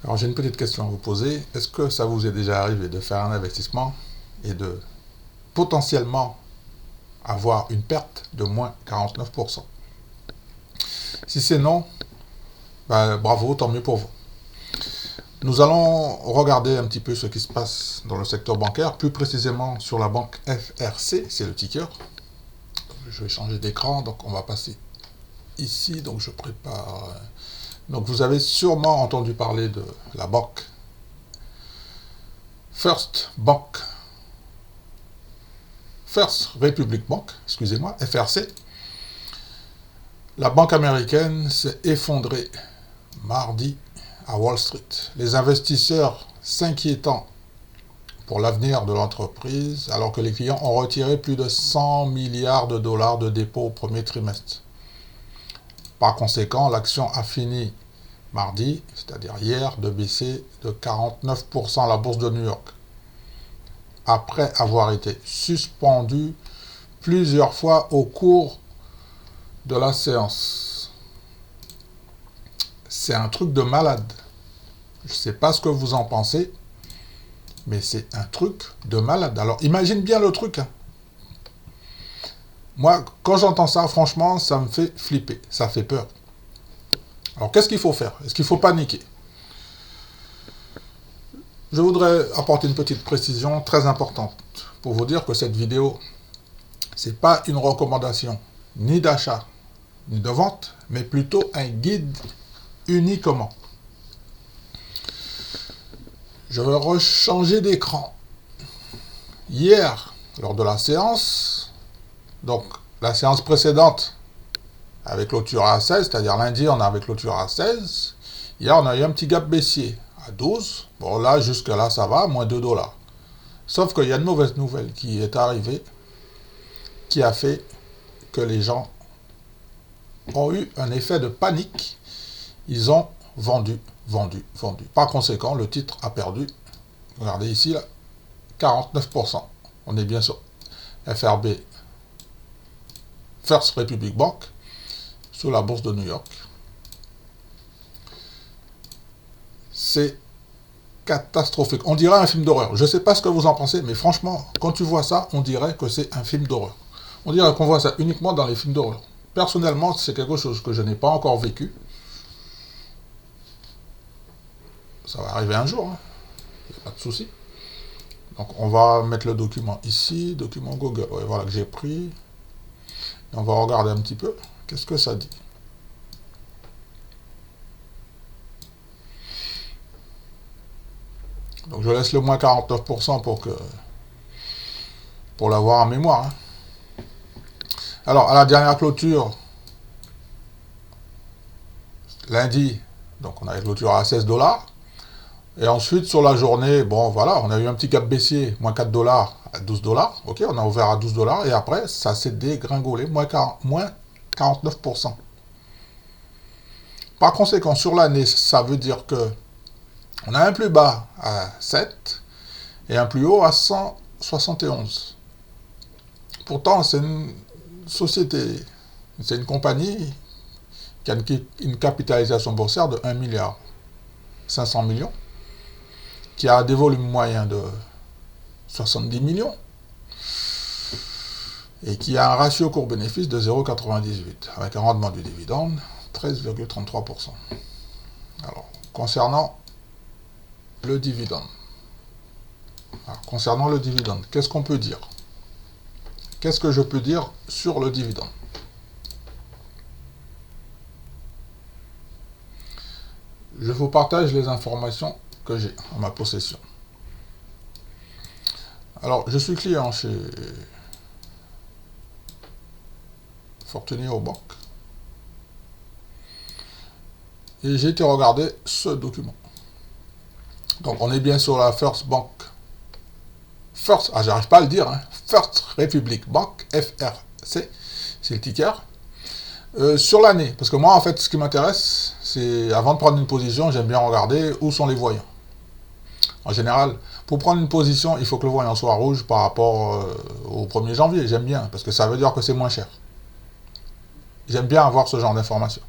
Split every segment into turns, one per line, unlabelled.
Alors j'ai une petite question à vous poser. Est-ce que ça vous est déjà arrivé de faire un investissement et de potentiellement avoir une perte de moins 49%? Si c'est non, ben, bravo, tant mieux pour vous. Nous allons regarder un petit peu ce qui se passe dans le secteur bancaire, plus précisément sur la banque FRC, c'est le ticker. Donc, je vais changer d'écran, donc on va passer ici, donc je prépare. Donc vous avez sûrement entendu parler de la banque First Republic Bank, excusez-moi, FRC. La banque américaine s'est effondrée mardi à Wall Street. Les investisseurs s'inquiétant pour l'avenir de l'entreprise, alors que les clients ont retiré plus de 100 milliards de dollars de dépôts au premier trimestre. Par conséquent, l'action a fini mardi, c'est-à-dire hier, de baisser de 49% à la bourse de New York, après avoir été suspendue plusieurs fois au cours de la séance. C'est un truc de malade. Je ne sais pas ce que vous en pensez, mais c'est un truc de malade. Alors imagine bien le truc. Moi, quand j'entends ça, franchement, ça me fait flipper, ça fait peur. Alors qu'est-ce qu'il faut faire? Est-ce qu'il faut paniquer? Je voudrais apporter une petite précision très importante pour vous dire que cette vidéo, c'est pas une recommandation ni d'achat ni de vente, mais plutôt un guide uniquement. Je vais rechanger d'écran. Hier, lors de la séance, donc la séance précédente avec clôture à 16, c'est-à-dire lundi on avait clôture à 16, hier on a eu un petit gap baissier à 12, bon là jusque là ça va, moins 2 dollars. Sauf qu'il y a une mauvaise nouvelle qui est arrivée, qui a fait que les gens ont eu un effet de panique, ils ont vendu. Par conséquent, le titre a perdu, regardez ici, là, 49%. On est bien sur FRB, First Republic Bank, sur la bourse de New York. C'est catastrophique. On dirait un film d'horreur. Je ne sais pas ce que vous en pensez, mais franchement, quand tu vois ça, on dirait que c'est un film d'horreur. On dirait qu'on voit ça uniquement dans les films d'horreur. Personnellement, c'est quelque chose que je n'ai pas encore vécu. Ça va arriver un jour, hein. Il n'y a pas de souci. Donc on va mettre le document ici, document Google, ouais, voilà que j'ai pris. Et on va regarder un petit peu, qu'est-ce que ça dit. Donc je laisse le moins 49% pour l'avoir en mémoire, hein. Alors à la dernière clôture, lundi, donc on a une clôture à 16 dollars. Et ensuite, sur la journée, bon, voilà, on a eu un petit gap baissier, moins 4 dollars à 12 dollars. Ok, on a ouvert à 12 dollars et après, ça s'est dégringolé, moins 49%. Par conséquent, sur l'année, ça veut dire que on a un plus bas à 7 et un plus haut à 171. Pourtant, c'est une société, c'est une compagnie qui a une capitalisation boursière de 1 milliard 500 millions, qui a des volumes moyens de 70 millions et qui a un ratio cours-bénéfice de 0,98 avec un rendement du dividende 13,33%. Alors, concernant le dividende, qu'est-ce qu'on peut dire? Qu'est-ce que je peux dire sur le dividende? Je vous partage les informations que j'ai en ma possession. Alors, je suis client chez Fortuneo Bank et j'ai été regarder ce document. Donc, on est bien sur la First Bank. J'arrive pas à le dire, hein. First Republic Bank, FRC, c'est le ticker. Sur l'année, parce que moi, en fait, ce qui m'intéresse, c'est, avant de prendre une position, j'aime bien regarder où sont les voyants. En général, pour prendre une position, il faut que le voyant soit rouge par rapport au 1er janvier. J'aime bien, parce que ça veut dire que c'est moins cher. J'aime bien avoir ce genre d'informations.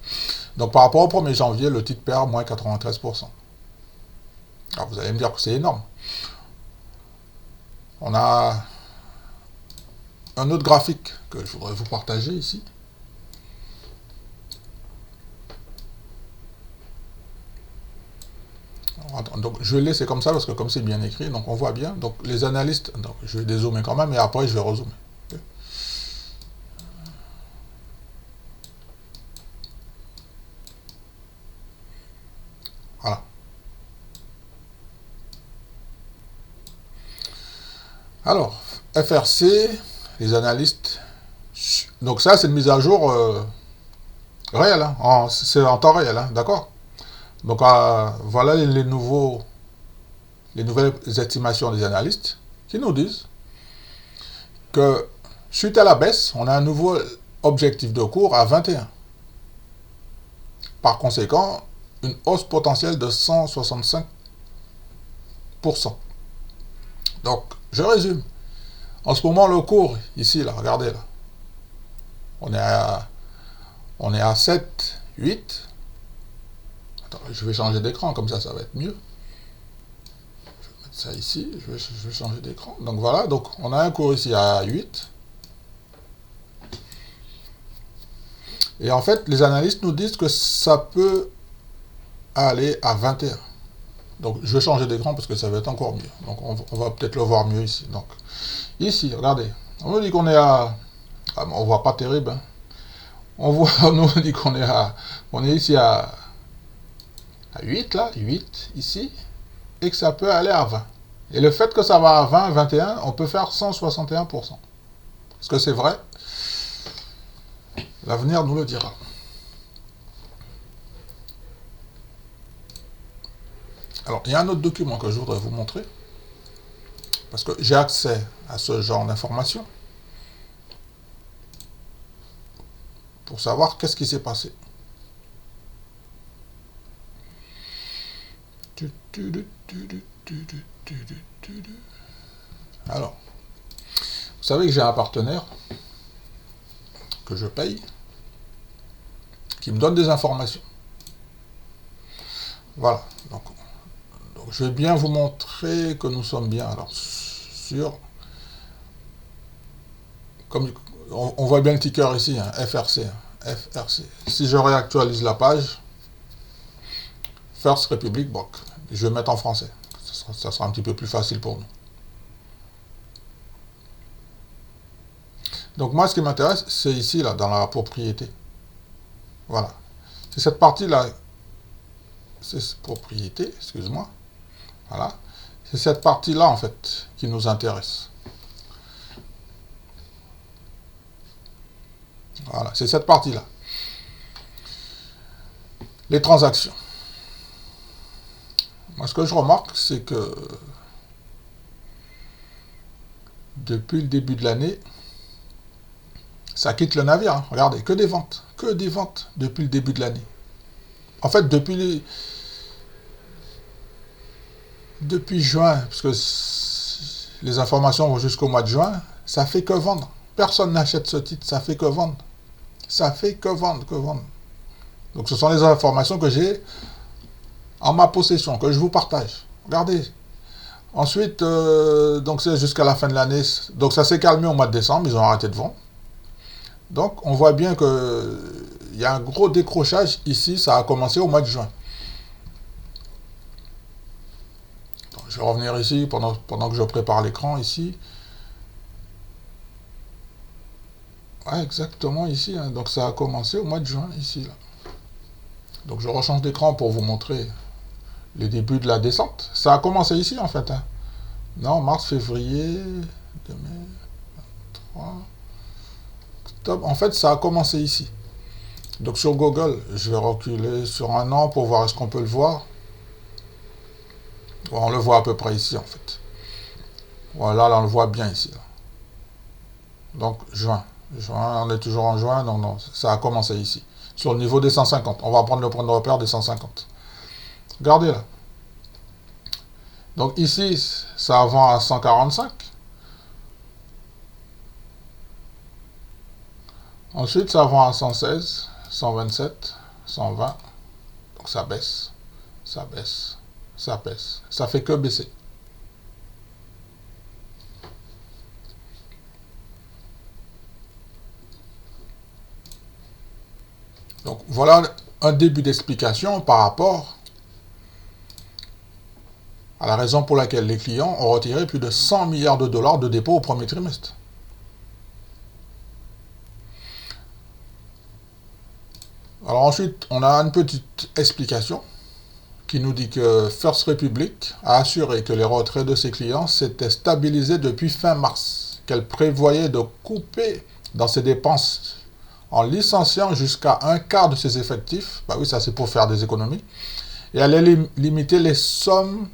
Donc par rapport au 1er janvier, le titre perd moins 93%. Alors vous allez me dire que c'est énorme. On a un autre graphique que je voudrais vous partager ici. Donc je vais le laisser comme ça parce que comme c'est bien écrit, donc on voit bien. Donc les analystes, donc je vais dézoomer quand même et après je vais rezoomer. Okay. Voilà. Alors, FRC, les analystes. Donc ça c'est une mise à jour réelle, hein, c'est en temps réel, hein, d'accord. Donc voilà les nouvelles estimations des analystes qui nous disent que suite à la baisse, on a un nouveau objectif de cours à 21. Par conséquent, une hausse potentielle de 165%. Donc, je résume. En ce moment, le cours, ici, là, regardez là, on est à 7, 8. Attends, je vais changer d'écran, comme ça va être mieux. Je vais mettre ça ici, je vais changer d'écran. Donc voilà, donc on a un cours ici à 8. Et en fait, les analystes nous disent que ça peut aller à 21. Donc je vais changer d'écran parce que ça va être encore mieux. Donc on va peut-être le voir mieux ici. Donc ici, regardez, on nous dit qu'on est à... Ah, on voit pas terrible. Hein. On nous dit qu'on est ici à 8 là, 8 ici, et que ça peut aller à 20. Et le fait que ça va à 20, 21, on peut faire 161%. Est-ce que c'est vrai? L'avenir nous le dira. Alors, il y a un autre document que je voudrais vous montrer, parce que j'ai accès à ce genre d'informations, pour savoir qu'est-ce qui s'est passé. Alors, vous savez que j'ai un partenaire que je paye, qui me donne des informations. Voilà, donc je vais bien vous montrer que nous sommes bien. Alors, comme on voit bien le ticker ici, hein, FRC, hein, FRC. Si je réactualise la page, First Republic Bank, je vais mettre en français. Ça sera un petit peu plus facile pour nous. Donc moi, ce qui m'intéresse, c'est ici, là, dans la propriété. Voilà. C'est cette partie-là, c'est propriété, excuse-moi. Voilà. C'est cette partie-là, en fait, qui nous intéresse. Voilà, c'est cette partie-là. Les transactions. Moi, ce que je remarque, c'est que depuis le début de l'année, ça quitte le navire. Hein. Regardez, que des ventes depuis le début de l'année. En fait, depuis juin, parce que les informations vont jusqu'au mois de juin, ça fait que vendre. Personne n'achète ce titre, ça fait que vendre. Ça fait que vendre, que vendre. Donc ce sont les informations que j'ai en ma possession, que je vous partage. Regardez. Ensuite, donc c'est jusqu'à la fin de l'année. Donc ça s'est calmé au mois de décembre, ils ont arrêté de vendre. Donc on voit bien que il y a un gros décrochage ici, ça a commencé au mois de juin. Donc, je vais revenir ici pendant que je prépare l'écran ici. Ouais, exactement ici. Hein. Donc ça a commencé au mois de juin ici. Là. Donc je rechange d'écran pour vous montrer les débuts de la descente. Ça a commencé ici en fait. Hein. Non, mars, février, 2023, octobre. En fait, ça a commencé ici. Donc sur Google, je vais reculer sur un an pour voir est-ce qu'on peut le voir. Bon, on le voit à peu près ici en fait. Voilà, là on le voit bien ici. Là. Donc juin. On est toujours en juin, donc non, ça a commencé ici. Sur le niveau des 150. On va prendre le point de repère des 150. Regardez là. Donc ici, ça vend à 145. Ensuite, ça vend à 116, 127, 120. Donc ça baisse, ça baisse, ça baisse. Ça fait que baisser. Donc voilà un début d'explication par rapport à la raison pour laquelle les clients ont retiré plus de 100 milliards de dollars de dépôts au premier trimestre. Alors ensuite, on a une petite explication qui nous dit que First Republic a assuré que les retraits de ses clients s'étaient stabilisés depuis fin mars, qu'elle prévoyait de couper dans ses dépenses en licenciant jusqu'à un quart de ses effectifs. Bah oui, ça c'est pour faire des économies. Et allait limiter les sommes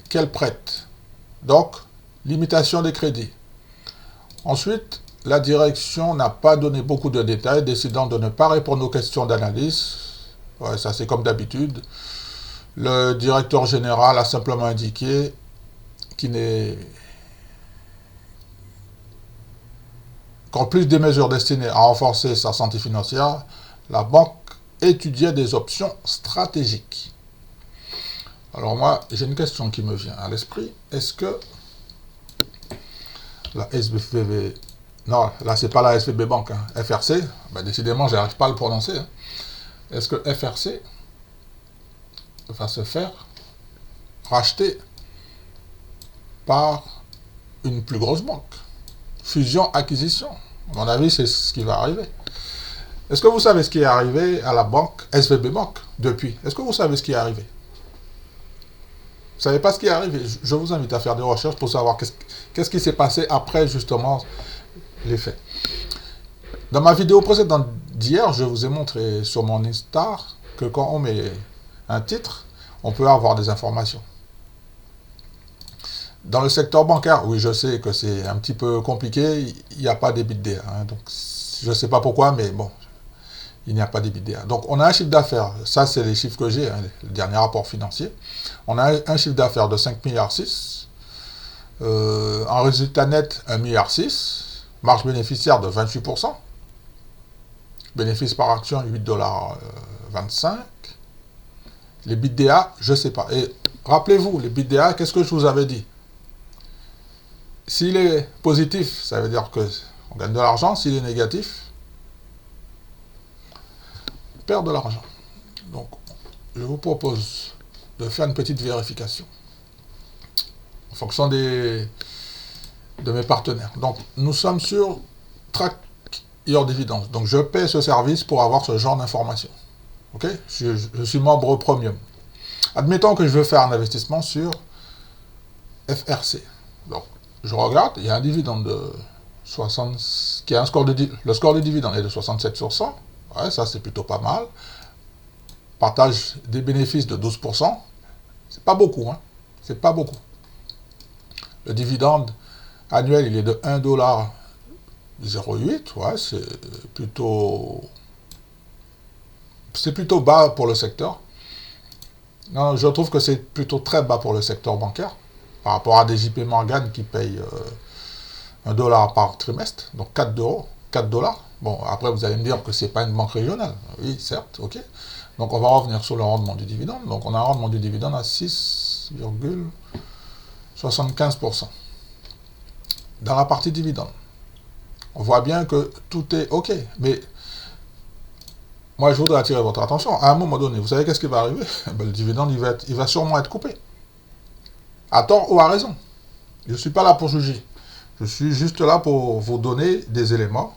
qu'elle prête. Donc, limitation des crédits. Ensuite, la direction n'a pas donné beaucoup de détails, décidant de ne pas répondre aux questions d'analyse. Ouais, ça c'est comme d'habitude. Le directeur général a simplement indiqué qu'en plus des mesures destinées à renforcer sa santé financière, la banque étudiait des options stratégiques. Alors moi, j'ai une question qui me vient à l'esprit. Est-ce que la SVB... Non, là, c'est pas la SVB Banque, hein. FRC, ben, décidément, je n'arrive pas à le prononcer. Hein. Est-ce que FRC va se faire racheter par une plus grosse banque? Fusion-acquisition. À mon avis, c'est ce qui va arriver. Est-ce que vous savez ce qui est arrivé à la banque SVB Banque depuis? Est-ce que vous savez ce qui est arrivé? Vous ne savez pas ce qui est arrivé? Je vous invite à faire des recherches pour savoir qu'est-ce qui s'est passé après, justement, les faits. Dans ma vidéo précédente d'hier, je vous ai montré sur mon Insta que quand on met un titre, on peut avoir des informations. Dans le secteur bancaire, oui, je sais que c'est un petit peu compliqué, il n'y a pas d'EBITDA. Hein, donc, je ne sais pas pourquoi, mais bon, il n'y a pas d'EBITDA. Donc, on a un chiffre d'affaires, ça c'est les chiffres que j'ai, hein, le dernier rapport financier. On a un chiffre d'affaires de 5,6 milliards, un résultat net 1,6 milliard, marge bénéficiaire de 28%, bénéfice par action 8,25 $, les BITDA, je ne sais pas. Et rappelez-vous, les BITDA, qu'est-ce que je vous avais dit? S'il est positif, ça veut dire qu'on gagne de l'argent. S'il est négatif, on perd de l'argent. Donc, je vous propose de faire une petite vérification en fonction de mes partenaires. Donc, nous sommes sur Track Your Dividends. Donc, je paie ce service pour avoir ce genre d'informations. Ok? Je suis membre premium. Admettons que je veux faire un investissement sur FRC. Donc, je regarde, il y a un dividende de 60, qui a un score le score de dividende est de 67%. Ouais, ça c'est plutôt pas mal. Partage des bénéfices de 12%. C'est pas beaucoup, hein. C'est pas beaucoup. Le dividende annuel, il est de 1,08 $. Ouais, c'est plutôt bas pour le secteur. Non, je trouve que c'est plutôt très bas pour le secteur bancaire, par rapport à des JP Morgan qui payent $1 par trimestre, donc 4 €, 4 $. Bon, après vous allez me dire que c'est pas une banque régionale. Oui, certes, ok. Donc on va revenir sur le rendement du dividende. Donc on a un rendement du dividende à 6,75%. Dans la partie dividende, on voit bien que tout est ok, mais moi, je voudrais attirer votre attention. À un moment donné, vous savez qu'est-ce qui va arriver? Ben, le dividende, il va sûrement être coupé. À tort ou à raison. Je ne suis pas là pour juger. Je suis juste là pour vous donner des éléments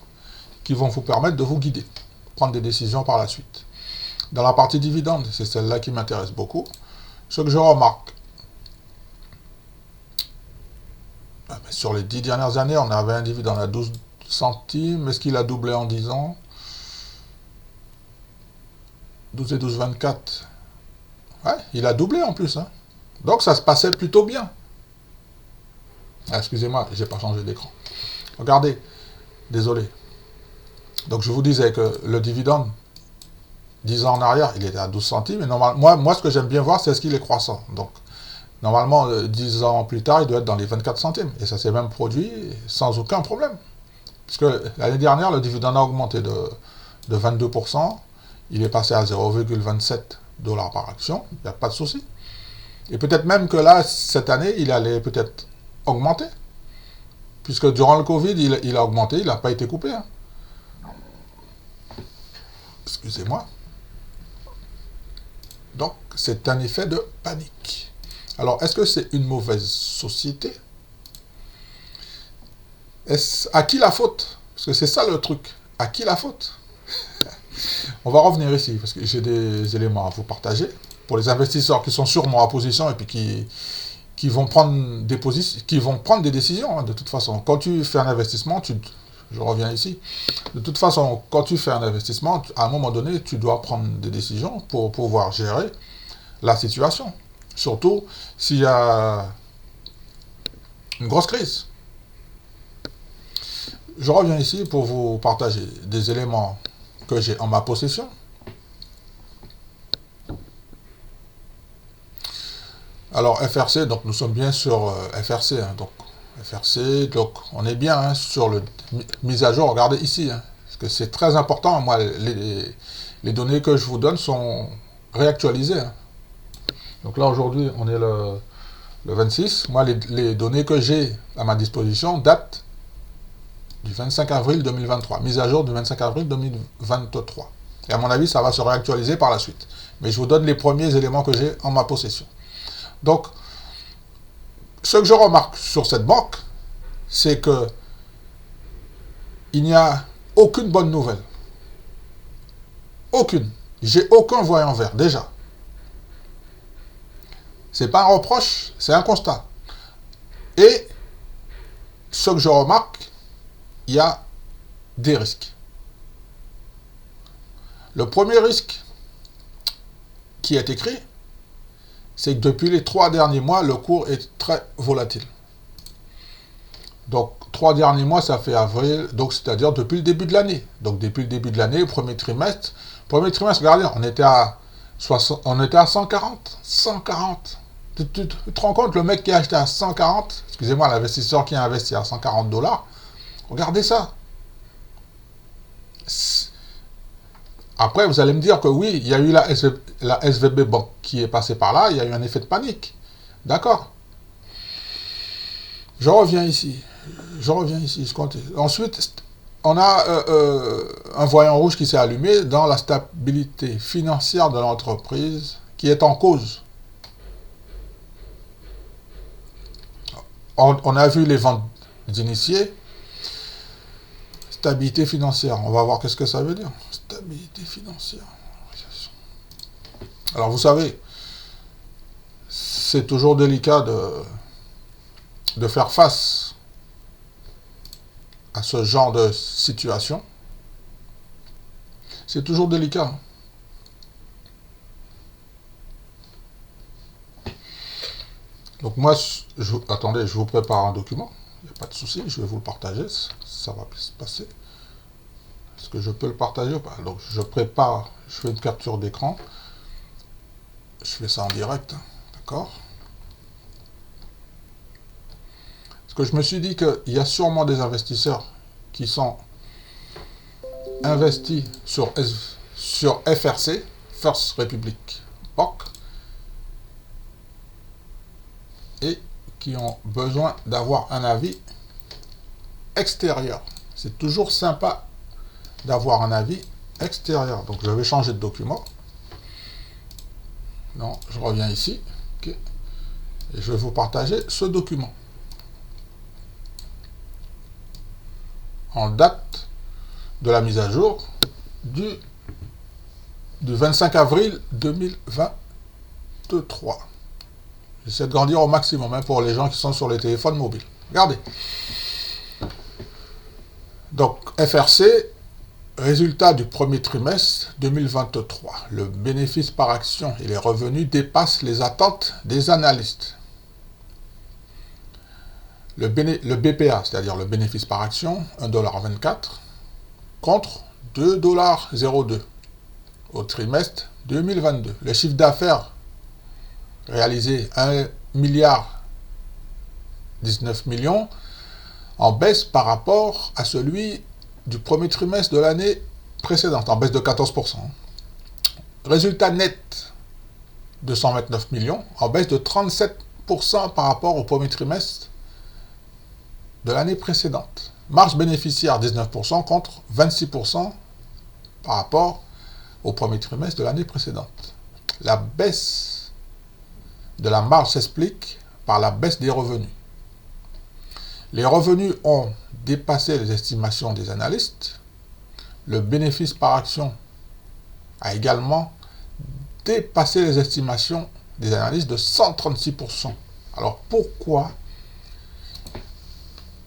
qui vont vous permettre de vous guider, prendre des décisions par la suite. Dans la partie dividende, c'est celle-là qui m'intéresse beaucoup. Ce que je remarque, sur les 10 dernières années, on avait un dividende à 12 centimes. Est-ce qu'il a doublé en 10 ans? 12 et 12, 24. Ouais, il a doublé en plus. Hein. Donc ça se passait plutôt bien. Ah, excusez-moi, j'ai pas changé d'écran. Regardez, désolé. Donc je vous disais que le dividende, 10 ans en arrière, il était à 12 centimes. Et moi, ce que j'aime bien voir, c'est ce qu'il est croissant. Donc, normalement, 10 ans plus tard, il doit être dans les 24 centimes. Et ça s'est même produit sans aucun problème. Puisque l'année dernière, le dividende a augmenté de 22%. il est passé à 0,27 $ par action, il n'y a pas de souci. Et peut-être même que là, cette année, il allait peut-être augmenter. Puisque durant le Covid, il a augmenté, il n'a pas été coupé. Hein. Excusez-moi. Donc, c'est un effet de panique. Alors, est-ce que c'est une mauvaise société? À qui la faute? Parce que c'est ça le truc. À qui la faute? On va revenir ici, parce que j'ai des éléments à vous partager. Pour les investisseurs qui sont sûrement en position et puis qui vont prendre des décisions, hein, de toute façon. Quand tu fais un investissement, je reviens ici, de toute façon, quand tu fais un investissement, à un moment donné, tu dois prendre des décisions pour pouvoir gérer la situation. Surtout s'il y a une grosse crise. Je reviens ici pour vous partager des éléments que j'ai en ma possession. Alors FRC, donc nous sommes bien sur FRC, hein, donc FRC, donc on est bien hein, sur le mise à jour. Regardez ici, hein, parce que c'est très important. Moi, les données que je vous donne sont réactualisées. Hein. Donc là aujourd'hui, on est le 26. Moi, les données que j'ai à ma disposition datent du 25 avril 2023, mise à jour du 25 avril 2023. Et à mon avis, ça va se réactualiser par la suite. Mais je vous donne les premiers éléments que j'ai en ma possession. Donc, ce que je remarque sur cette banque, c'est que il n'y a aucune bonne nouvelle. Aucune. J'ai aucun voyant vert, déjà. C'est pas un reproche, c'est un constat. Et ce que je remarque, il y a des risques. Le premier risque qui est écrit, c'est que depuis les 3 derniers mois, le cours est très volatile. Donc, 3 derniers mois, ça fait avril, donc c'est-à-dire depuis le début de l'année. Donc, depuis le début de l'année, premier trimestre, regardez, on était à 140. 140. Tu te rends compte, le mec qui a acheté à 140, excusez-moi, l'investisseur qui a investi à 140 $, regardez ça. Après, vous allez me dire que oui, il y a eu la SVB Bank qui est passée par là, il y a eu un effet de panique. D'accord. Je reviens ici. Je continue. Ensuite, on a un voyant rouge qui s'est allumé dans la stabilité financière de l'entreprise qui est en cause. On a vu les ventes d'initiés. Stabilité financière. On va voir qu'est-ce que ça veut dire. Stabilité financière. Alors, vous savez, c'est toujours délicat de faire face à ce genre de situation. C'est toujours délicat. Donc moi, attendez, je vous prépare un document. Il n'y a pas de souci, je vais vous le partager. Ça va se passer. Est-ce que je peux le partager ou pas? Donc je prépare, je fais une capture d'écran. Je fais ça en direct. D'accord? Parce que je me suis dit qu'il y a sûrement des investisseurs qui sont investis sur FRC, First Republic Bank, et qui ont besoin d'avoir un avis extérieur. C'est toujours sympa d'avoir un avis extérieur. Donc je vais changer de document. Non, je reviens ici. Okay. Et je vais vous partager ce document. En date de la mise à jour du 25 avril 2023. J'essaie de grandir au maximum hein, pour les gens qui sont sur les téléphones mobiles. Regardez. Donc, FRC, résultat du premier trimestre 2023. Le bénéfice par action et les revenus dépassent les attentes des analystes. Le BPA, c'est-à-dire le bénéfice par action, 1,24 $ contre 2,02 $ au trimestre 2022. Le chiffre d'affaires réalisé 1 milliard 19 millions en baisse par rapport à celui du premier trimestre de l'année précédente, en baisse de 14%. résultat net de 129 millions, en baisse de 37% par rapport au premier trimestre de l'année précédente. Marge bénéficiaire 19% contre 26% par rapport au premier trimestre de l'année précédente. La baisse de la marge s'explique par la baisse des revenus. Les revenus ont dépassé les estimations des analystes. Le bénéfice par action a également dépassé les estimations des analystes de 136%. Alors pourquoi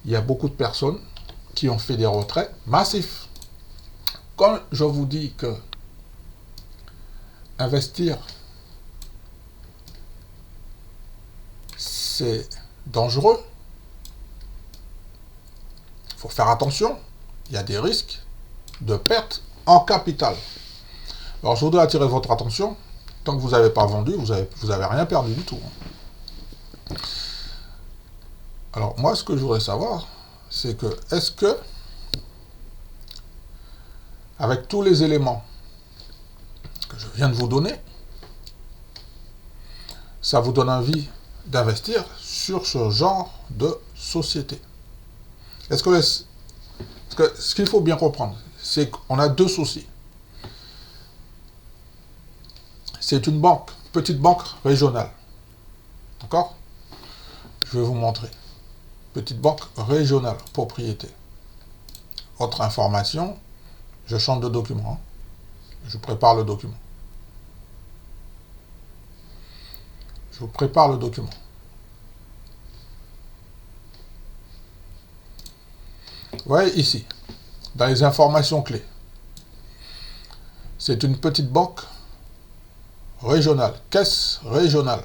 il y a beaucoup de personnes qui ont fait des retraits massifs? Quand je vous dis que investir, c'est dangereux, il faut faire attention, il y a des risques de perte en capital. Alors je voudrais attirer votre attention, tant que vous n'avez pas vendu, vous avez rien perdu du tout. Alors moi, ce que je voudrais savoir, c'est que, est-ce que, avec tous les éléments que je viens de vous donner, ça vous donne envie d'investir sur ce genre de société? Est-ce que ce qu'il faut bien comprendre, c'est qu'on a deux soucis. C'est une banque, petite banque régionale. D'accord? Je vais vous montrer. Petite banque régionale, propriété. Autre information, je change de document. Je prépare le document. Je vous prépare le document. Vous voyez ici, dans les informations clés, c'est une petite banque régionale, caisse régionale,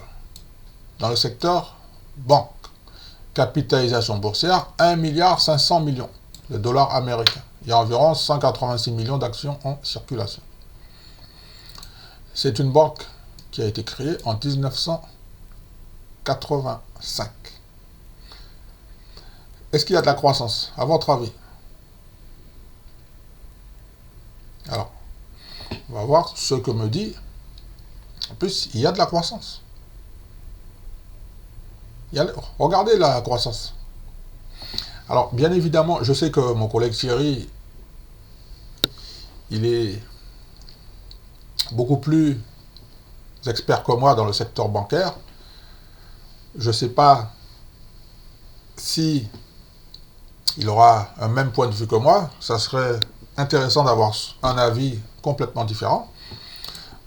dans le secteur banque. Capitalisation boursière, 1,5 milliard de dollars américains. Il y a environ 186 millions d'actions en circulation. C'est une banque qui a été créée en 1985. Est-ce qu'il y a de la croissance, à votre avis? Alors, on va voir ce que me dit. En plus, il y a de la croissance. Regardez la croissance. Alors, bien évidemment, je sais que mon collègue Thierry, il est beaucoup plus expert que moi dans le secteur bancaire. Je ne sais pas si il aura un même point de vue que moi. Ça serait intéressant d'avoir un avis complètement différent.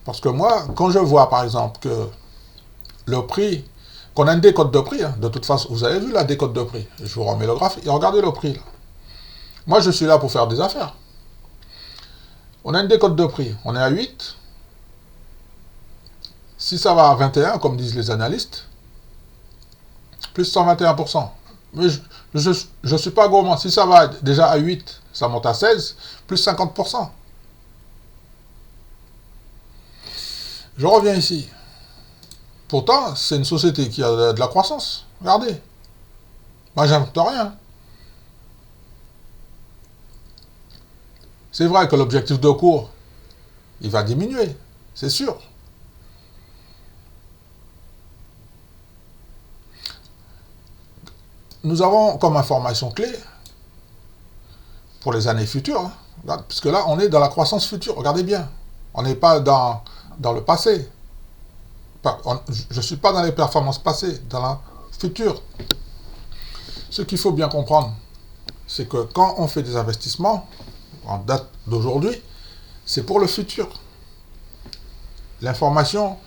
Parce que moi, quand je vois par exemple que le prix, qu'on a une décote de prix, hein, de toute façon, vous avez vu la décote de prix, je vous remets le graphique, et regardez le prix là. Moi je suis là pour faire des affaires. On a une décote de prix, on est à 8. Si ça va à 21, comme disent les analystes, plus 121%. Mais je ne suis pas gourmand. Si ça va déjà à 8, ça monte à 16, plus 50%. Je reviens ici. Pourtant, c'est une société qui a de la croissance. Regardez. Moi, j'invente rien. C'est vrai que l'objectif de cours, il va diminuer. C'est sûr. Nous avons comme information clé, pour les années futures, hein, puisque là, on est dans la croissance future. Regardez bien. On n'est pas dans le passé. Je ne suis pas dans les performances passées, dans la future. Ce qu'il faut bien comprendre, c'est que quand on fait des investissements, en date d'aujourd'hui, c'est pour le futur. L'information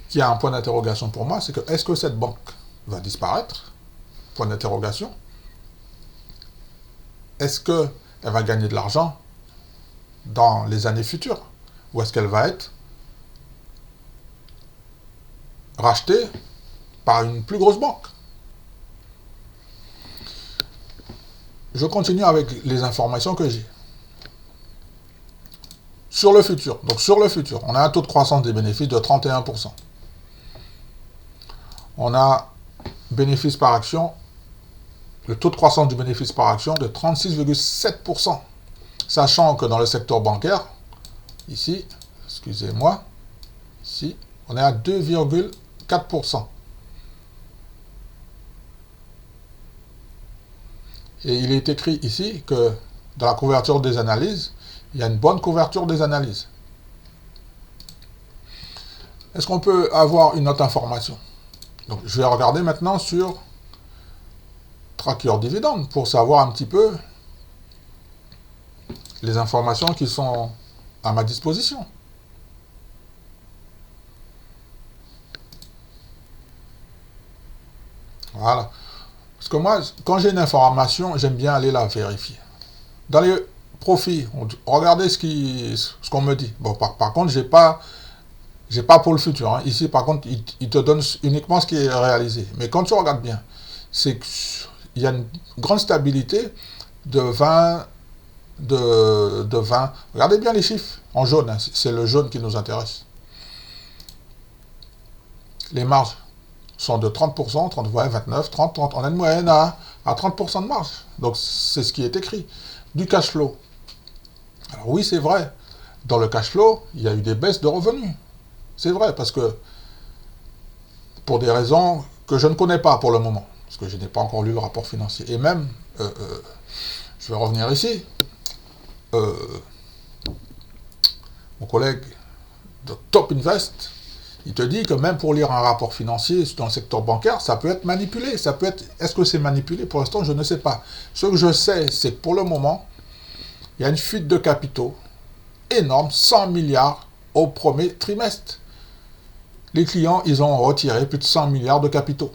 qui a un point d'interrogation pour moi, c'est que est-ce que cette banque va disparaître? Point d'interrogation. Est-ce qu'elle va gagner de l'argent dans les années futures? Ou est-ce qu'elle va être rachetée par une plus grosse banque? Je continue avec les informations que j'ai. Sur le futur, donc sur le futur, on a un taux de croissance des bénéfices de 31%. On a bénéfice par action, le taux de croissance du bénéfice par action de 36,7%. Sachant que dans le secteur bancaire, ici, excusez-moi, Ici, on est à 2,4%. Et il est écrit ici que dans la couverture des analyses, il y a une bonne couverture des analyses. Est-ce qu'on peut avoir une autre information? Donc, je vais regarder maintenant sur Tracker Dividende pour savoir un petit peu les informations qui sont à ma disposition. Voilà. Parce que moi, quand j'ai une information, j'aime bien aller la vérifier. Dans les profits, regardez ce qu'on me dit. Bon, par contre, j'ai pas pour le futur. Hein. Ici, par contre, il te donne uniquement ce qui est réalisé. Mais quand tu regardes bien, c'est qu'il y a une grande stabilité de 20. Regardez bien les chiffres en jaune. Hein. C'est le jaune qui nous intéresse. Les marges sont de 30%, 30, 29, 30, 30. On a une moyenne à 30% de marge. Donc, c'est ce qui est écrit. Du cash flow. Alors oui, c'est vrai. Dans le cash flow, il y a eu des baisses de revenus. C'est vrai, parce que pour des raisons que je ne connais pas pour le moment, parce que je n'ai pas encore lu le rapport financier. Et même, je vais revenir ici, mon collègue de Top Invest, il te dit que même pour lire un rapport financier dans le secteur bancaire, ça peut être manipulé. Est-ce que c'est manipulé? Pour l'instant, je ne sais pas. Ce que je sais, c'est que pour le moment, il y a une fuite de capitaux énorme, 100 milliards au premier trimestre. Les clients, ils ont retiré plus de 100 milliards de capitaux.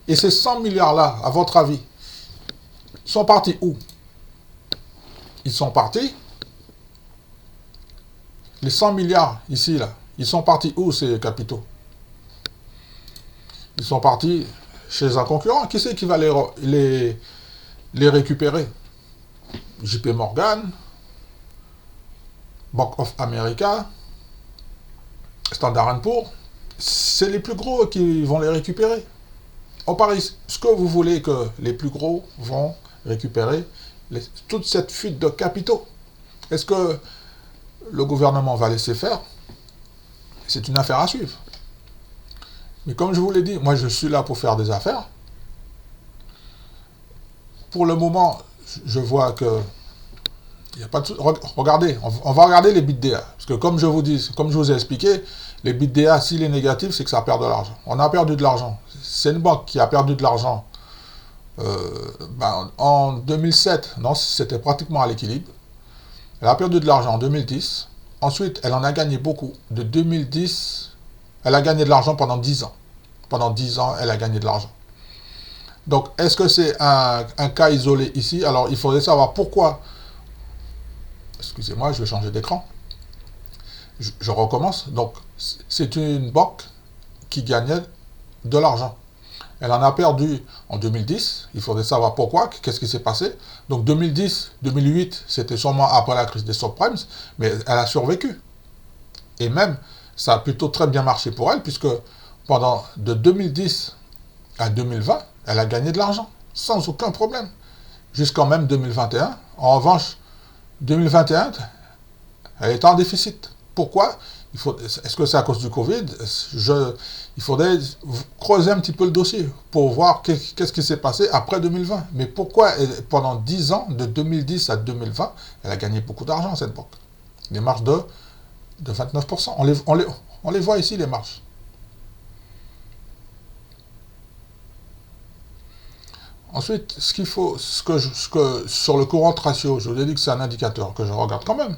Et ces 100 milliards-là, à votre avis, sont partis où? Ils sont partis, les 100 milliards ici, là, ils sont partis où ces capitaux? Ils sont partis chez un concurrent. Qui c'est qui va les récupérer? JP Morgan, Bank of America, Standard & Poor's, c'est les plus gros qui vont les récupérer. On parie ce que vous voulez que les plus gros vont récupérer toute cette fuite de capitaux. Est-ce que le gouvernement va laisser faire? C'est une affaire à suivre. Mais comme je vous l'ai dit, moi je suis là pour faire des affaires. Pour le moment, je vois que il n'y a pas de... Regardez, on va regarder les BITDA. Parce que comme je vous ai expliqué, les BITDA, s'il est négatif, c'est que ça perd de l'argent. On a perdu de l'argent. C'est une banque qui a perdu de l'argent en 2007. Non, c'était pratiquement à l'équilibre. Elle a perdu de l'argent en 2010. Ensuite, elle en a gagné beaucoup. De 2010, elle a gagné de l'argent pendant 10 ans. Pendant 10 ans, elle a gagné de l'argent. Donc, est-ce que c'est un cas isolé ici? Alors, il faudrait savoir pourquoi. Excusez-moi, je vais changer d'écran. Je recommence. Donc, c'est une banque qui gagnait de l'argent. Elle en a perdu en 2010. Il faudrait savoir pourquoi, qu'est-ce qui s'est passé. Donc 2010, 2008, c'était sûrement après la crise des subprimes, mais elle a survécu. Et même, ça a plutôt très bien marché pour elle, puisque de 2010 à 2020, elle a gagné de l'argent, sans aucun problème. Jusqu'en même 2021. En revanche, 2021, elle est en déficit. Pourquoi? Est-ce que c'est à cause du Covid? Il faudrait creuser un petit peu le dossier pour voir qu'est-ce qui s'est passé après 2020. Mais pourquoi, pendant 10 ans, de 2010 à 2020, elle a gagné beaucoup d'argent, cette banque? Des marges de 29%. On les voit ici, les marges. Ensuite, sur le courant ratio, je vous ai dit que c'est un indicateur que je regarde quand même.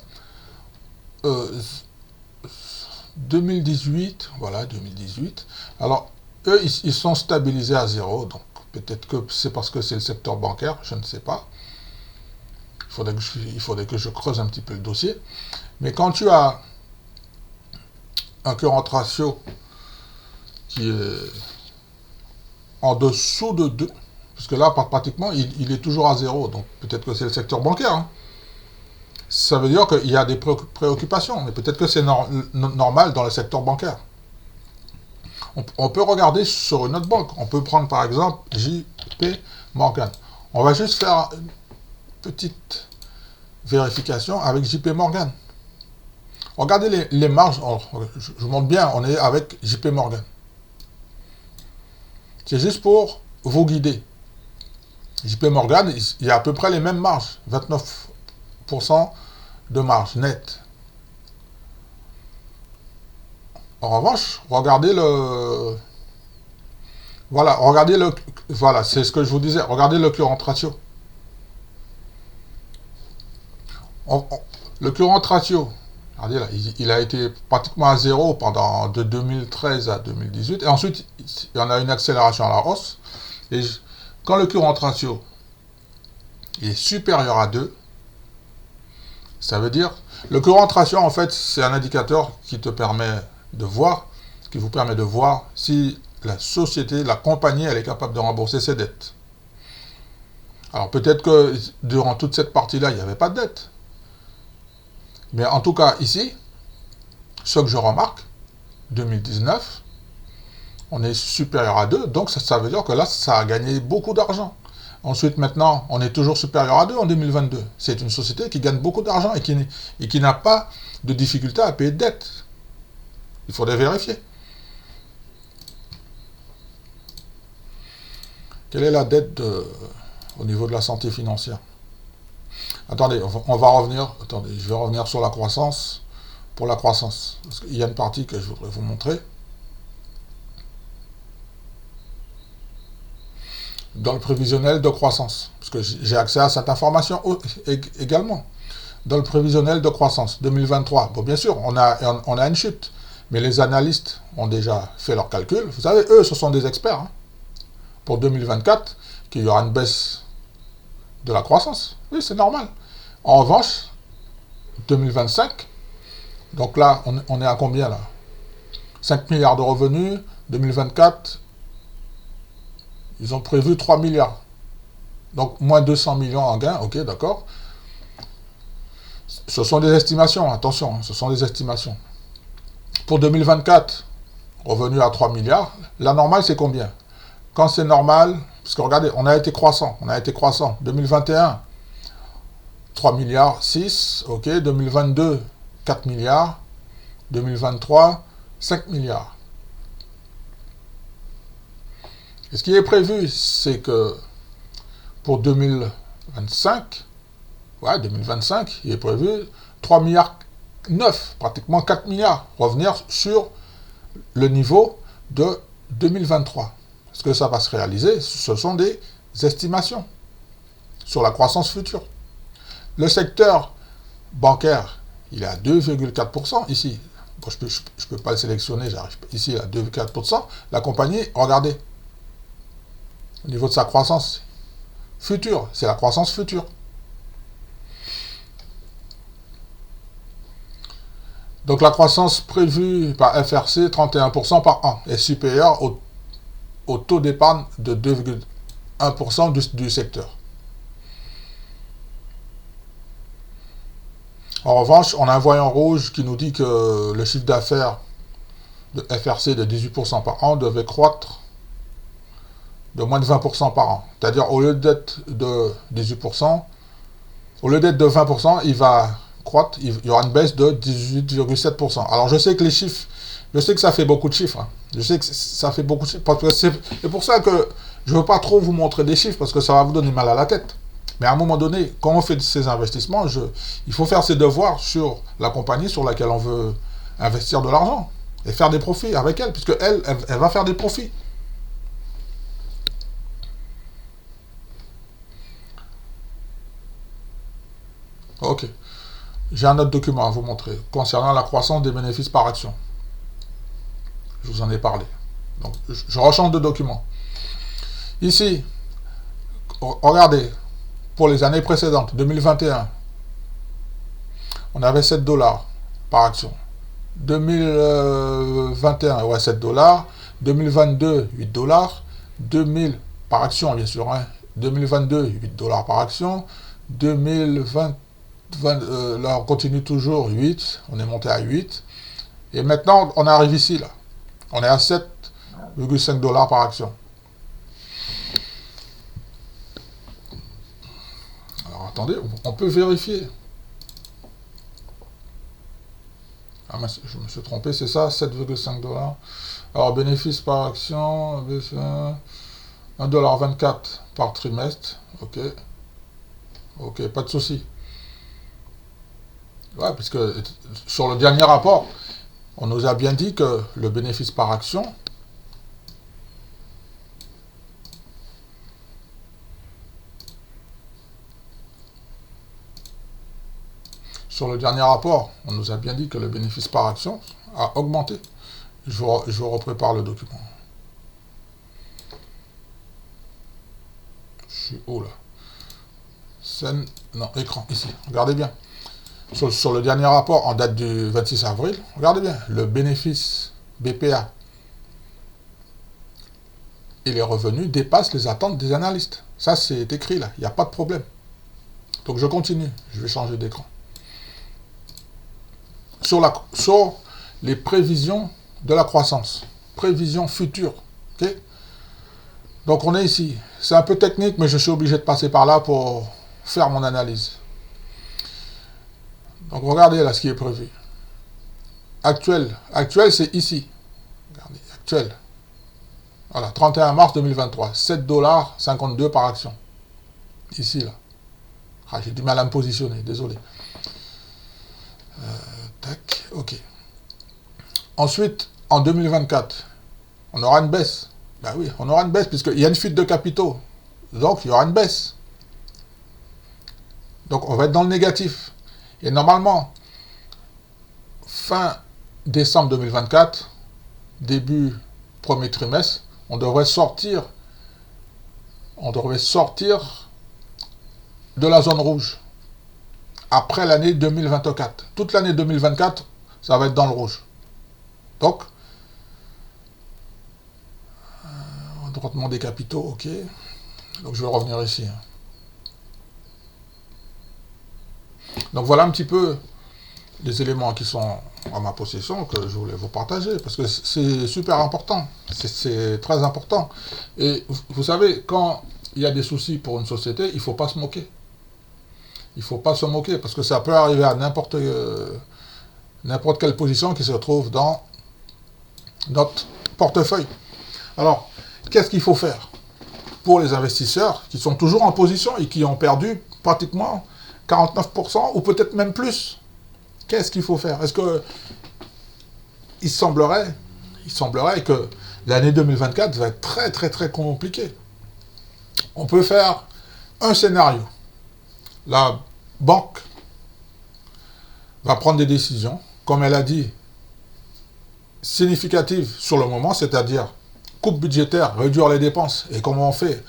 2018, voilà, 2018. Alors, eux, ils sont stabilisés à 0, donc peut-être que c'est parce que c'est le secteur bancaire, je ne sais pas. Il faudrait que je creuse un petit peu le dossier. Mais quand tu as un current ratio qui est en dessous de 2, parce que là, pratiquement, il est toujours à 0, donc peut-être que c'est le secteur bancaire, hein. Ça veut dire qu'il y a des préoccupations, mais peut-être que c'est normal dans le secteur bancaire. On peut regarder sur une autre banque. On peut prendre par exemple JP Morgan. On va juste faire une petite vérification avec JP Morgan. Regardez les marges, je vous montre bien, on est avec JP Morgan. C'est juste pour vous guider. JP Morgan, il y a à peu près les mêmes marges, 29% de marge nette. En revanche, regardez le... Voilà, c'est ce que je vous disais. Regardez le current ratio. Le current ratio, regardez là, il a été pratiquement à zéro pendant de 2013 à 2018. Et ensuite, il y en a une accélération à la hausse. Et quand le current ratio est supérieur à 2, ça veut dire... Le current ratio, en fait, c'est un indicateur qui te permet de voir, qui vous permet de voir si la société, la compagnie, elle est capable de rembourser ses dettes. Alors peut-être que durant toute cette partie-là, il n'y avait pas de dette. Mais en tout cas, ici, ce que je remarque, 2019, on est supérieur à 2, donc ça veut dire que là, ça a gagné beaucoup d'argent. Ensuite, maintenant, on est toujours supérieur à 2 en 2022. C'est une société qui gagne beaucoup d'argent et qui n'a pas de difficulté à payer de dette. Il faudrait vérifier. Quelle est la dette au niveau de la santé financière? Attendez, on va revenir. Attendez, je vais revenir sur la croissance. Pour la croissance, parce qu'il y a une partie que je voudrais vous montrer. Dans le prévisionnel de croissance, parce que j'ai accès à cette information également. Dans le prévisionnel de croissance 2023, bon, bien sûr, on a une chute, mais les analystes ont déjà fait leurs calculs. Vous savez, eux, ce sont des experts. Hein. Pour 2024, qu'il y aura une baisse de la croissance. Oui, c'est normal. En revanche, 2025, donc là, on est à combien là? 5 milliards de revenus. 2024, ils ont prévu 3 milliards. Donc, moins 200 millions en gains. Ok, d'accord. Ce sont des estimations, attention, ce sont des estimations. Pour 2024, revenu à 3 milliards. La normale, c'est combien? Quand c'est normal, parce que regardez, on a été croissant. 2021, 3 milliards 6, ok. 2022, 4 milliards. 2023, 5 milliards. Et ce qui est prévu, c'est que pour 2025, il est prévu 3 milliards 9, pratiquement 4 milliards, revenir sur le niveau de 2023. Est-ce que ça va se réaliser? Ce sont des estimations sur la croissance future. Le secteur bancaire, il est à 2,4% ici. Bon, je ne peux pas le sélectionner, j'arrive pas. Ici, à 2,4%. La compagnie, regardez, au niveau de sa croissance future, c'est la croissance future. Donc la croissance prévue par FRC, 31% par an, est supérieure au taux d'épargne de 2,1% du secteur. En revanche, on a un voyant rouge qui nous dit que le chiffre d'affaires de FRC de 18% par an devait croître de moins de 20% par an. C'est-à-dire, au lieu d'être de 18%, au lieu d'être de 20%, il va croître, il y aura une baisse de 18,7%. Alors, je sais que les chiffres, je sais que ça fait beaucoup de chiffres. Hein. Je sais que ça fait beaucoup de chiffres. Parce que c'est pour ça que je ne veux pas trop vous montrer des chiffres, parce que ça va vous donner mal à la tête. Mais à un moment donné, quand on fait ces investissements, il faut faire ses devoirs sur la compagnie sur laquelle on veut investir de l'argent. Et faire des profits avec elle, puisque elle va faire des profits. Ok. J'ai un autre document à vous montrer concernant la croissance des bénéfices par action. Je vous en ai parlé. Donc, je rechange de document. Ici, regardez, pour les années précédentes, 2021, on avait 7 dollars par action. 2021, ouais, 7 dollars. 2022, 8 dollars. 2000 par action, bien sûr. Hein. 2022, 8 dollars par action. 2020, là, on continue toujours 8. On est monté à 8. Et maintenant, on arrive ici, là. On est à 7,5 dollars par action. Alors, attendez, on peut vérifier. Ah, je me suis trompé, c'est ça, 7,5 $. Alors, bénéfice par action, 1,24 $ par trimestre. Ok. Ok, pas de souci. Ouais, puisque sur le dernier rapport, on nous a bien dit que le bénéfice par action, sur le dernier rapport, on nous a bien dit que le bénéfice par action a augmenté. Je vous reprépare le document. Je suis où là? Scène, non, écran, ici. Regardez bien. Sur le dernier rapport en date du 26 avril, regardez bien, le bénéfice BPA et les revenus dépassent les attentes des analystes. Ça, c'est écrit là, il n'y a pas de problème. Donc je continue, je vais changer d'écran. Sur les prévisions de la croissance, prévisions futures. Okay. Donc on est ici. C'est un peu technique, mais je suis obligé de passer par là pour faire mon analyse. Donc regardez là ce qui est prévu. Actuel c'est ici. Regardez, actuel. Voilà, 31 mars 2023, 7,52 $ par action. Ici là. Ah, j'ai du mal à me positionner, désolé. Tac, ok. Ensuite, en 2024, on aura une baisse. Ben oui, on aura une baisse, puisqu'il y a une fuite de capitaux. Donc, il y aura une baisse. Donc, on va être dans le négatif. Et normalement, fin décembre 2024, début premier trimestre, on devrait sortir de la zone rouge. Après l'année 2024. Toute l'année 2024, ça va être dans le rouge. Donc, endettement des capitaux, ok. Donc je vais revenir ici. Donc voilà un petit peu les éléments qui sont à ma possession que je voulais vous partager, parce que c'est super important, c'est très important. Et vous savez, quand il y a des soucis pour une société, il ne faut pas se moquer. Il ne faut pas se moquer, parce que ça peut arriver à n'importe quelle position qui se trouve dans notre portefeuille. Alors, qu'est-ce qu'il faut faire pour les investisseurs qui sont toujours en position et qui ont perdu pratiquement 49% ou peut-être même plus? Qu'est-ce qu'il faut faire? Est-ce que il semblerait que l'année 2024 va être très très très compliquée? On peut faire un scénario. La banque va prendre des décisions, comme elle a dit, significatives sur le moment, c'est-à-dire coupe budgétaire, réduire les dépenses. Et comment on fait?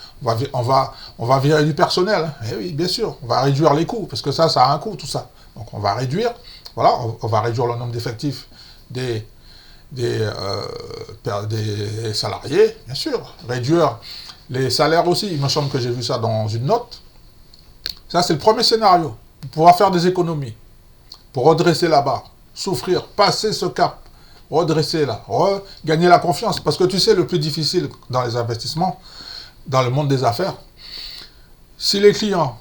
On va virer du personnel. Hein. Eh oui, bien sûr, on va réduire les coûts, parce que ça a un coût, tout ça. Donc on va réduire, voilà, on va réduire le nombre d'effectifs des salariés, bien sûr. Réduire les salaires aussi, il me semble que j'ai vu ça dans une note. Ça, c'est le premier scénario. Pour pouvoir faire des économies, pour redresser la barre, souffrir, passer ce cap, redresser là, gagner la confiance. Parce que tu sais, le plus difficile dans les investissements, dans le monde des affaires, si les clients,